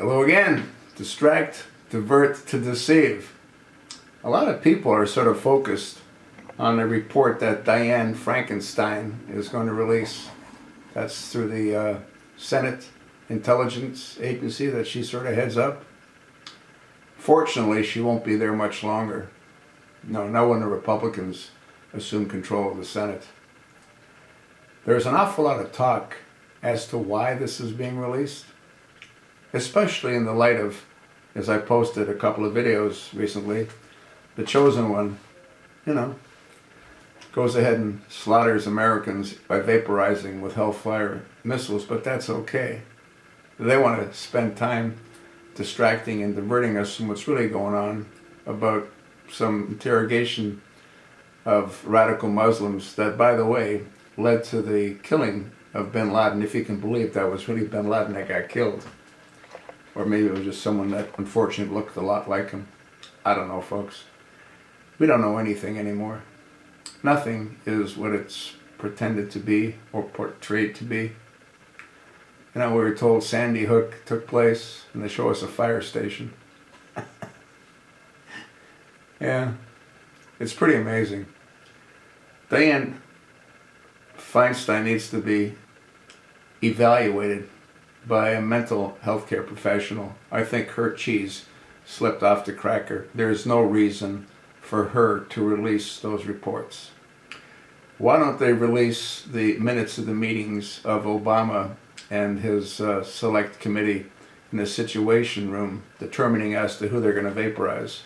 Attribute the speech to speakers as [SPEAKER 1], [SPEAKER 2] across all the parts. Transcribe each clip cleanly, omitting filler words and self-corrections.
[SPEAKER 1] Hello again. Distract, divert, to deceive. A lot of people are sort of focused on the report that Dian Feinstein is going to release. That's through the Senate Intelligence Agency that she sort of heads up. Fortunately, she won't be there much longer. No, not when the Republicans assume control of the Senate. There's an awful lot of talk as to why this is being released, especially in the light of, as I posted a couple of videos recently, the chosen one, goes ahead and slaughters Americans by vaporizing with Hellfire missiles, but that's okay. They want to spend time distracting and diverting us from what's really going on about some interrogation of radical Muslims that, by the way, led to the killing of bin Laden, if you can believe that was really bin Laden that got killed. Or maybe it was just someone that unfortunately looked a lot like him. I don't know, folks. We don't know anything anymore. Nothing is what it's pretended to be or portrayed to be. We were told Sandy Hook took place, and they show us a fire station. Yeah, it's pretty amazing. Dian Feinstein needs to be evaluated by a mental health care professional. I think her cheese slipped off the cracker. There's no reason for her to release those reports. Why don't they release the minutes of the meetings of Obama and his select committee in the Situation Room determining as to who they're going to vaporize?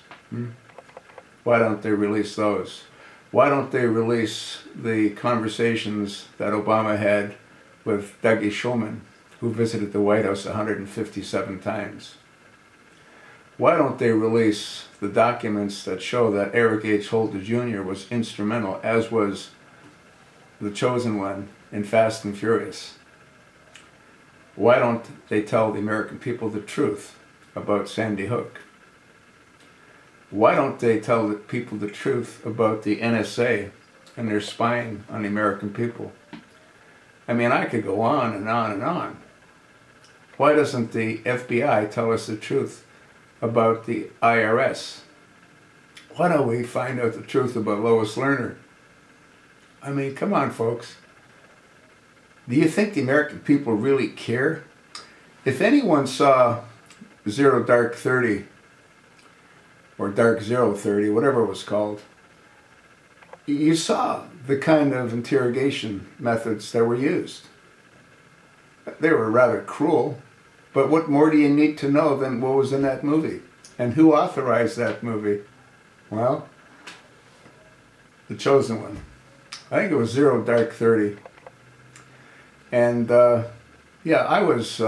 [SPEAKER 1] Why don't they release those? Why don't they release the conversations that Obama had with Dougie Shulman, who visited the White House 157 times? Why don't they release the documents that show that Eric H. Holder Jr. was instrumental, as was the chosen one in Fast and Furious? Why don't they tell the American people the truth about Sandy Hook? Why don't they tell the people the truth about the NSA and their spying on the American people? I mean, I could go on and on and on. Why doesn't the FBI tell us the truth about the IRS? Why don't we find out the truth about Lois Lerner? I mean, come on, folks. Do you think the American people really care? If anyone saw Zero Dark 30, or Dark 030, whatever it was called, you saw the kind of interrogation methods that were used. They were rather cruel, but what more do you need to know than what was in that movie? And who authorized that movie? Well, the chosen one. I think it was Zero Dark 30. And yeah, I was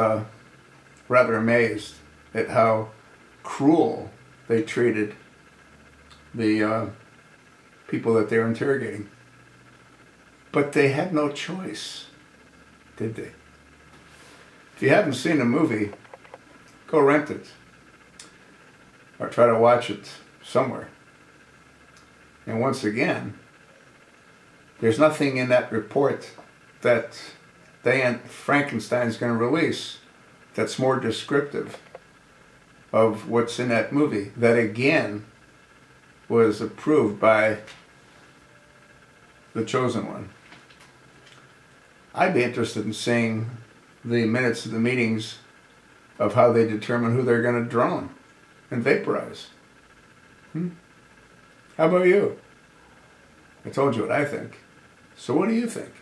[SPEAKER 1] rather amazed at how cruel they treated the people that they were interrogating. But they had no choice, did they? If you haven't seen the movie, go rent it. Or try to watch it somewhere. And once again, there's nothing in that report that Dian Feinstein is going to release that's more descriptive of what's in that movie, that again was approved by the chosen one. I'd be interested in seeing the minutes of the meetings of how they determine who they're going to drone and vaporize. How about you? I told you what I think. So what do you think?